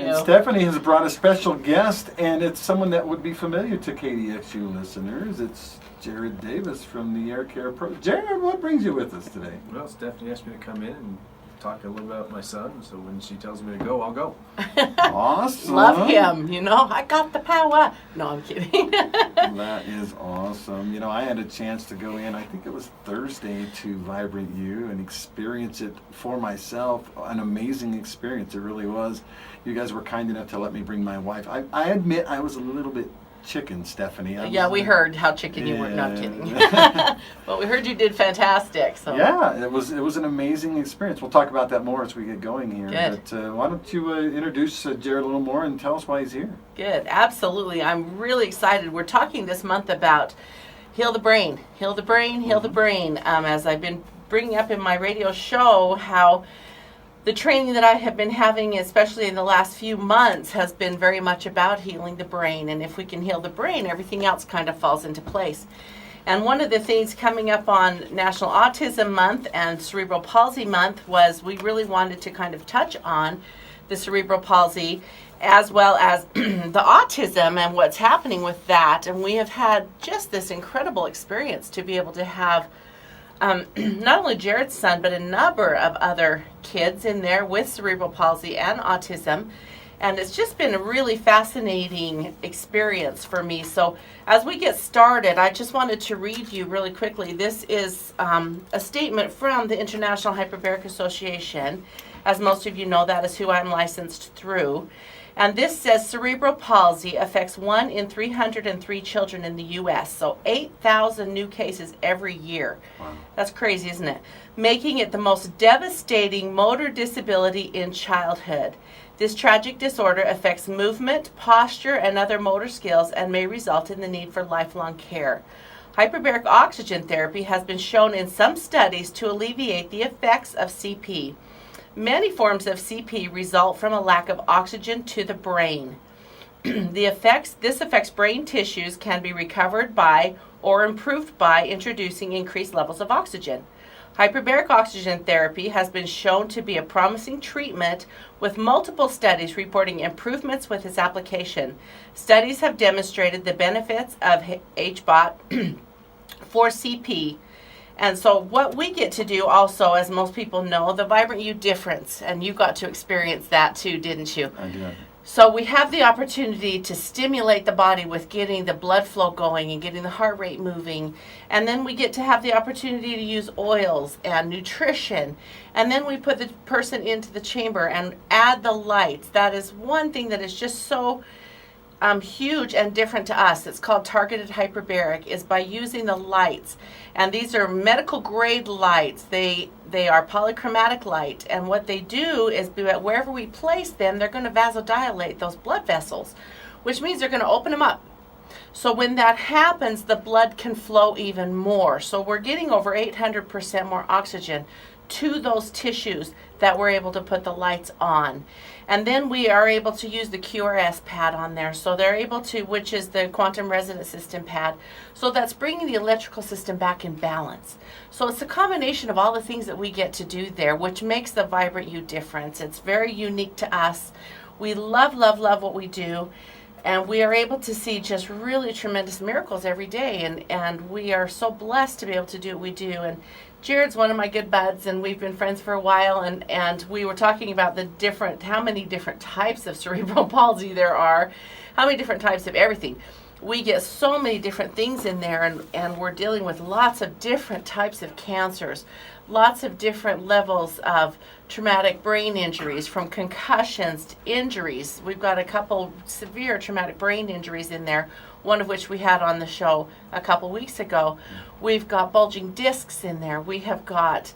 And Stephanie has brought a special guest, and it's someone that would be familiar to KDXU listeners. It's Jared Davis from the Air Care Pro. Jared, what brings you with us today? Well, Stephanie asked me to come in and talk a little about my son, so when she tells me to go, I'll go. Awesome. Love him, you know. I got the power. No, I'm kidding. That is awesome. You know, I had a chance to go in, I think it was Thursday, to Vibrant U and experience it for myself. An amazing experience. It really was. You guys were kind enough to let me bring my wife. I admit I was a little bit chicken, Stephanie. We heard how chicken you were. No, I'm kidding. But we heard you did fantastic. So yeah, it was an amazing experience. We'll talk about that more as we get going here. Good. But why don't you introduce Jared a little more and tell us why he's here? Good, absolutely. I'm really excited. We're talking this month about heal the brain, heal the brain, heal the brain. As I've been bringing up in my radio show, how the training that I have been having, especially in the last few months, has been very much about healing the brain. And if we can heal the brain, everything else kind of falls into place. And one of the things coming up on National Autism Month and Cerebral Palsy Month was we really wanted to kind of touch on the cerebral palsy as well as the autism and what's happening with that. And we have had just this incredible experience to be able to have not only Jared's son, but a number of other kids in there with cerebral palsy and autism. And it's just been a really fascinating experience for me. So as we get started, I just wanted to read you really quickly. This is a statement from the International Hyperbaric Association. As most of you know, that is who I'm licensed through. And this says cerebral palsy affects 1 in 303 children in the U.S., so 8,000 new cases every year. Wow. That's crazy, isn't it? Making it the most devastating motor disability in childhood. This tragic disorder affects movement, posture, and other motor skills and may result in the need for lifelong care. Hyperbaric oxygen therapy has been shown in some studies to alleviate the effects of CP. Many forms of CP result from a lack of oxygen to the brain. This affects brain tissues can be recovered by or improved by introducing increased levels of oxygen. Hyperbaric oxygen therapy has been shown to be a promising treatment, with multiple studies reporting improvements with its application. Studies have demonstrated the benefits of HBOT for CP. And so what we get to do also, as most people know, the Vibrant U difference, and you got to experience that too, didn't you? I did. So we have the opportunity to stimulate the body with getting the blood flow going and getting the heart rate moving. And then we get to have the opportunity to use oils and nutrition. And then we put the person into the chamber and add the lights. That is one thing that is just so huge and different to us. It's called targeted hyperbaric, is by using the lights. And these are medical grade lights. They are polychromatic light, and what they do is wherever we place them, they're going to vasodilate those blood vessels, which means they're going to open them up. So when that happens, the blood can flow even more. So we're getting over 800% more oxygen to those tissues that we're able to put the lights on. And then we are able to use the QRS pad on there. So they're able to, which is the quantum resonance system pad. So that's bringing the electrical system back in balance. So it's a combination of all the things that we get to do there, which makes the Vibrant U difference. It's very unique to us. We love, love, love what we do. And we are able to see just really tremendous miracles every day. And we are so blessed to be able to do what we do. And Jared's one of my good buds, and we've been friends for a while, and we were talking about how many different types of cerebral palsy there are, how many different types of everything. We get so many different things in there, and we're dealing with lots of different types of cancers, lots of different levels of traumatic brain injuries, from concussions to injuries. We've got a couple severe traumatic brain injuries in there, one of which we had on the show a couple weeks ago. We've got bulging discs in there. We have got,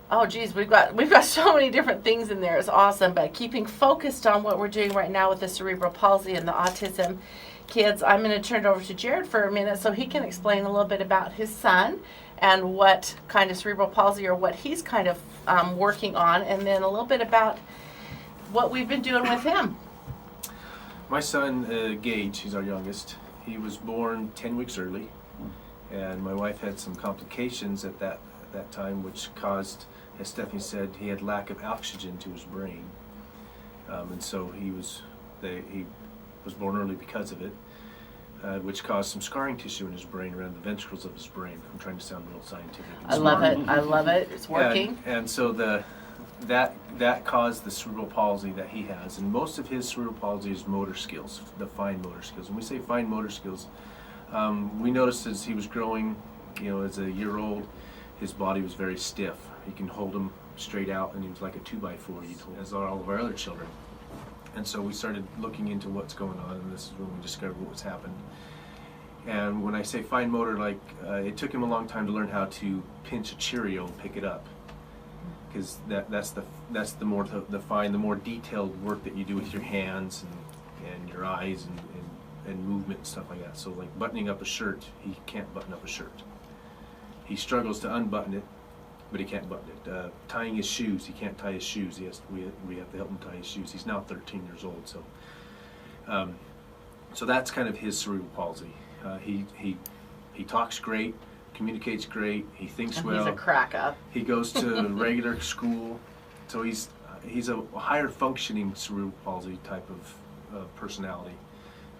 we've got so many different things in there. It's awesome. But keeping focused on what we're doing right now with the cerebral palsy and the autism kids, I'm going to turn it over to Jared for a minute so he can explain a little bit about his son and what kind of cerebral palsy or what he's kind of working on, and then a little bit about what we've been doing with him. My son, Gage, he's our youngest. He was born 10 weeks early, and my wife had some complications at that time, which caused, as Stephanie said, he had lack of oxygen to his brain. and so he was born early because of it, which caused some scarring tissue in his brain around the ventricles of his brain. I'm trying to sound real scientific. I love it. I love it. It's working. And so that caused the cerebral palsy that he has, and most of his cerebral palsy is motor skills, the fine motor skills. When we say fine motor skills, we noticed as he was growing, as a year old, his body was very stiff. You can hold him straight out, and he was like a 2x4, as are all of our other children. And so we started looking into what's going on, and this is when we discovered what was happening. And when I say fine motor, it took him a long time to learn how to pinch a Cheerio and pick it up, because that's the more detailed work that you do with your hands and your eyes and movement and stuff like that. So like buttoning up a shirt, he can't button up a shirt. He struggles to unbutton it, but he can't button it. Tying his shoes, he can't tie his shoes. We have to help him tie his shoes. He's now 13 years old, so that's kind of his cerebral palsy. He talks great, communicates great, he thinks well. He's a crack up. He goes to regular school, so he's a higher functioning cerebral palsy type of personality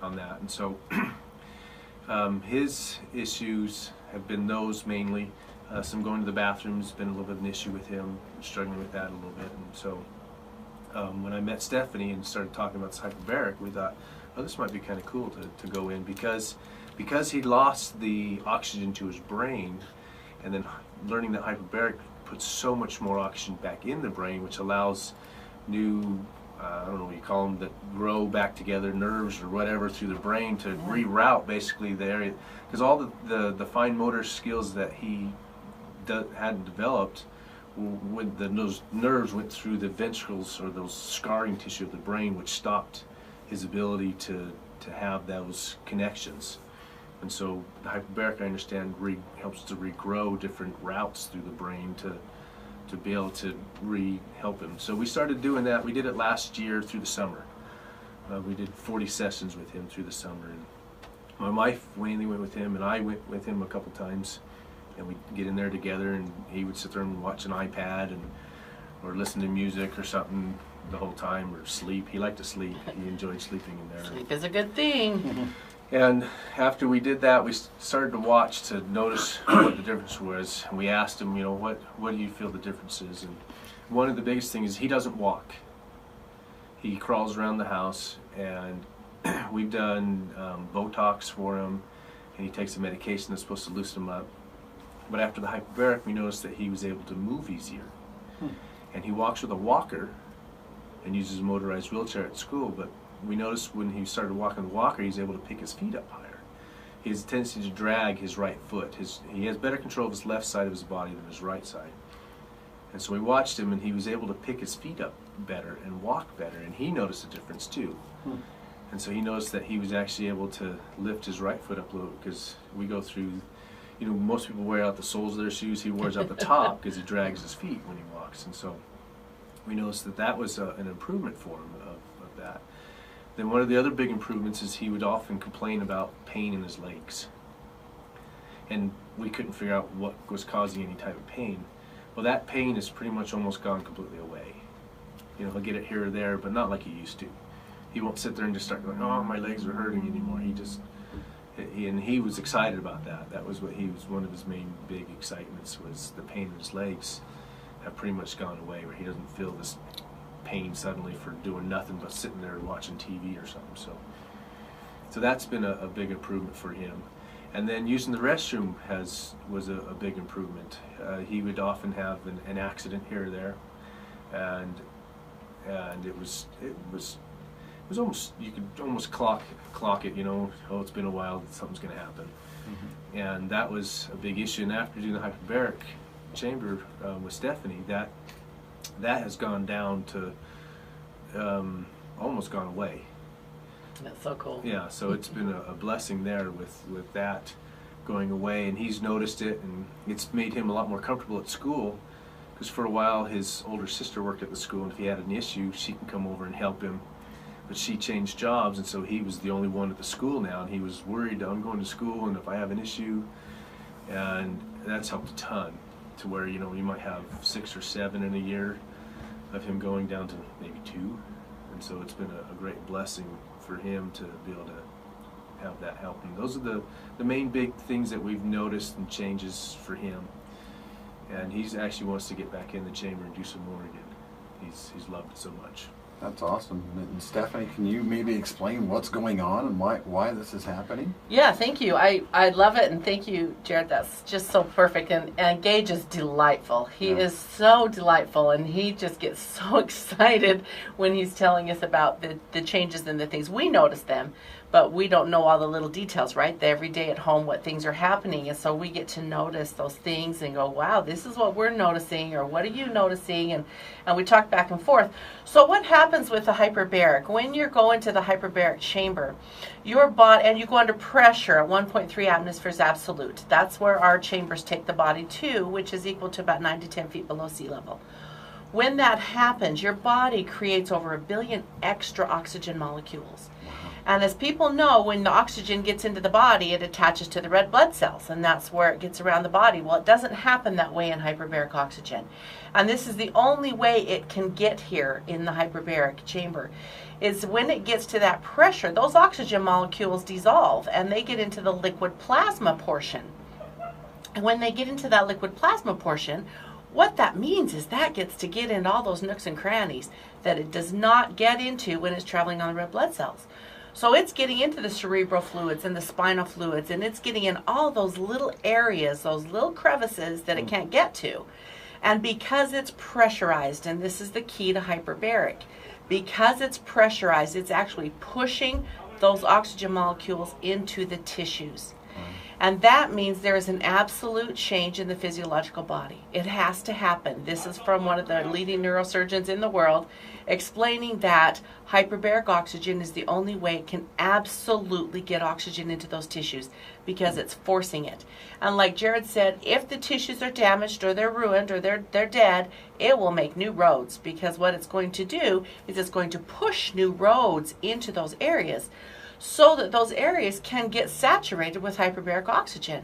on that. And so his issues have been those mainly. Some going to the bathroom has been a little bit of an issue with him, struggling with that a little bit. And so when I met Stephanie and started talking about this hyperbaric, we thought, oh, this might be kind of cool to go in, because he lost the oxygen to his brain, and then learning that hyperbaric puts so much more oxygen back in the brain, which allows new, I don't know what you call them, that grow back together, nerves or whatever through the brain to reroute basically the area. Because all the fine motor skills that he hadn't developed, when those nerves went through the ventricles or those scarring tissue of the brain, which stopped his ability to have those connections. And so the hyperbaric, I understand, helps to regrow different routes through the brain to be able to help him. So we started doing that. We did it last year through the summer. We did 40 sessions with him through the summer. And my wife mainly went with him, and I went with him a couple times. And we'd get in there together, and he would sit there and watch an iPad or listen to music or something the whole time, or sleep. He liked to sleep. He enjoyed sleeping in there. Sleep is a good thing. And after we did that, we started to watch to notice what the difference was. And we asked him, what do you feel the difference is? And one of the biggest things is he doesn't walk. He crawls around the house, and we've done Botox for him, and he takes a medication that's supposed to loosen him up. But after the hyperbaric, we noticed that he was able to move easier. And he walks with a walker and uses a motorized wheelchair at school, but we noticed when he started walking the walker, he's able to pick his feet up higher. He has a tendency to drag his right foot. He has better control of his left side of his body than his right side. And so we watched him, and he was able to pick his feet up better and walk better, and he noticed a difference too. And so he noticed that he was actually able to lift his right foot up a little, because we go through, most people wear out the soles of their shoes. He wears out the top because he drags his feet when he walks. And so we noticed that was an improvement for him of that. Then one of the other big improvements is he would often complain about pain in his legs. And we couldn't figure out what was causing any type of pain. Well, that pain is pretty much almost gone completely away. He'll get it here or there, but not like he used to. He won't sit there and just start going, oh, my legs are hurting anymore. He was excited about that. That was one of his main big excitements, was the pain in his legs have pretty much gone away, where he doesn't feel this pain suddenly for doing nothing but sitting there watching TV or something. So that's been a big improvement for him. And then using the restroom was a big improvement. He would often have an accident here or there, and it was almost, you could almost clock it, oh, it's been a while, something's going to happen. And that was a big issue. And after doing the hyperbaric chamber with Stephanie, that has gone down to almost gone away. That's so cool. Yeah, so it's been a blessing there with that going away, and he's noticed it, and it's made him a lot more comfortable at school, because for a while his older sister worked at the school, and if he had an issue, she can come over and help him. But she changed jobs, and so he was the only one at the school now, and he was worried, I'm going to school, and if I have an issue, and that's helped a ton, to where, you might have 6 or 7 in a year of him going down to maybe 2. And so it's been a great blessing for him to be able to have that helping. Those are the main big things that we've noticed and changes for him. And he's actually wants to get back in the chamber and do some more again. He's loved it so much. That's awesome. And Stephanie, can you maybe explain what's going on and why this is happening? Yeah, thank you. I love it, and thank you, Jared. That's just so perfect. And Gage is delightful. He is so delightful, and he just gets so excited when he's telling us about the changes and the things. We notice them, but we don't know all the little details, right? Every day at home, what things are happening, and so we get to notice those things and go, wow, this is what we're noticing, or what are you noticing? And we talk back and forth. So what happens with the hyperbaric? When you go into the hyperbaric chamber, your body, and you go under pressure at 1.3 atmospheres absolute. That's where our chambers take the body to, which is equal to about 9 to 10 feet below sea level. When that happens, your body creates over 1 billion extra oxygen molecules. And as people know, when the oxygen gets into the body, it attaches to the red blood cells, and that's where it gets around the body. Well, it doesn't happen that way in hyperbaric oxygen. And this is the only way it can get here in the hyperbaric chamber, is when it gets to that pressure, those oxygen molecules dissolve, and they get into the liquid plasma portion. And when they get into that liquid plasma portion, what that means is that gets to get into all those nooks and crannies that it does not get into when it's traveling on the red blood cells. So it's getting into the cerebral fluids and the spinal fluids, and it's getting in all those little areas, those little crevices that it can't get to. And because it's pressurized, and this is the key to hyperbaric, because it's pressurized, it's actually pushing those oxygen molecules into the tissues. And that means there is an absolute change in the physiological body. It has to happen. This is from one of the leading neurosurgeons in the world, explaining that hyperbaric oxygen is the only way it can absolutely get oxygen into those tissues, because it's forcing it. And like Jared said, if the tissues are damaged or they're ruined or they're dead, it will make new roads, because what it's going to do is it's going to push new roads into those areas, so that those areas can get saturated with hyperbaric oxygen.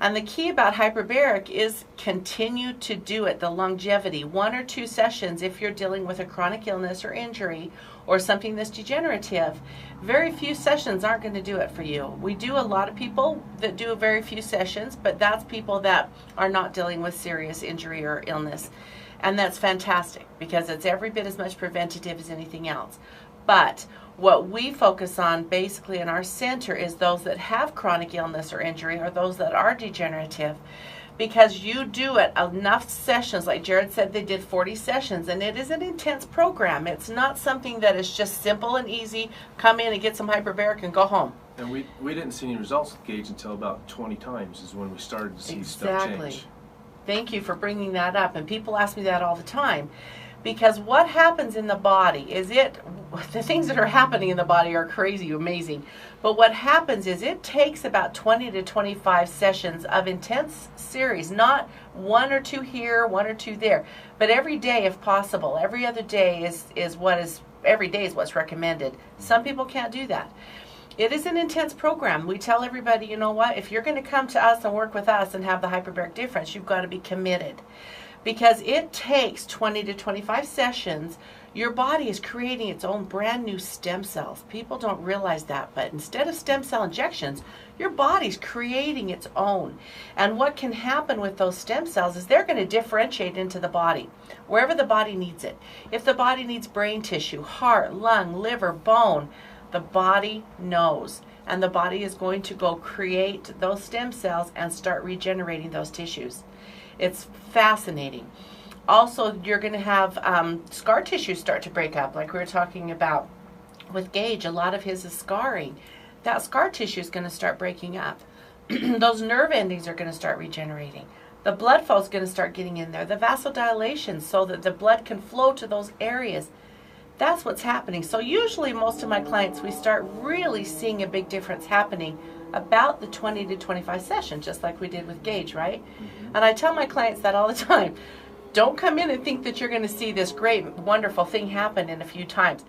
And the key about hyperbaric is continue to do it, the longevity. 1 or 2 sessions if you're dealing with a chronic illness or injury or something that's degenerative. Very few sessions aren't going to do it for you. We do a lot of people that do very few sessions, but that's people that are not dealing with serious injury or illness. And that's fantastic, because it's every bit as much preventative as anything else. But what we focus on basically in our center is those that have chronic illness or injury, or those that are degenerative, because you do it enough sessions. Like Jared said, they did 40 sessions, and it is an intense program. It's not something that is just simple and easy, come in and get some hyperbaric and go home. And we didn't see any results with Gage until about 20 times is when we started to see stuff change. Thank you for bringing that up, and people ask me that all the time. Because what happens in the body is the things that are happening in the body are crazy, amazing. But what happens is it takes about 20 to 25 sessions of intense series, not 1 or 2 here, 1 or 2 there, but every day if possible. Every other day every day is what's recommended. Some people can't do that. It is an intense program. We tell everybody, you know what, if you're going to come to us and work with us and have the hyperbaric difference, you've got to be committed. Because it takes 20 to 25 sessions. Your body is creating its own brand new stem cells. People don't realize that, but instead of stem cell injections, your body's creating its own. And what can happen with those stem cells is they're going to differentiate into the body, wherever the body needs it. If the body needs brain tissue, heart, lung, liver, bone, the body knows. And the body is going to go create those stem cells and start regenerating those tissues. It's fascinating. Also, you're going to have scar tissue start to break up, like we were talking about with Gage. A lot of his is scarring. That scar tissue is going to start breaking up. Those nerve endings are going to start regenerating. The blood flow is going to start getting in there. The vasodilation, so that the blood can flow to those areas. That's what's happening. So usually most of my clients, we start really seeing a big difference happening about the 20 to 25 sessions, just like we did with Gage, right? And I tell my clients that all the time. Don't come in and think that you're going to see this great, wonderful thing happen in a few times.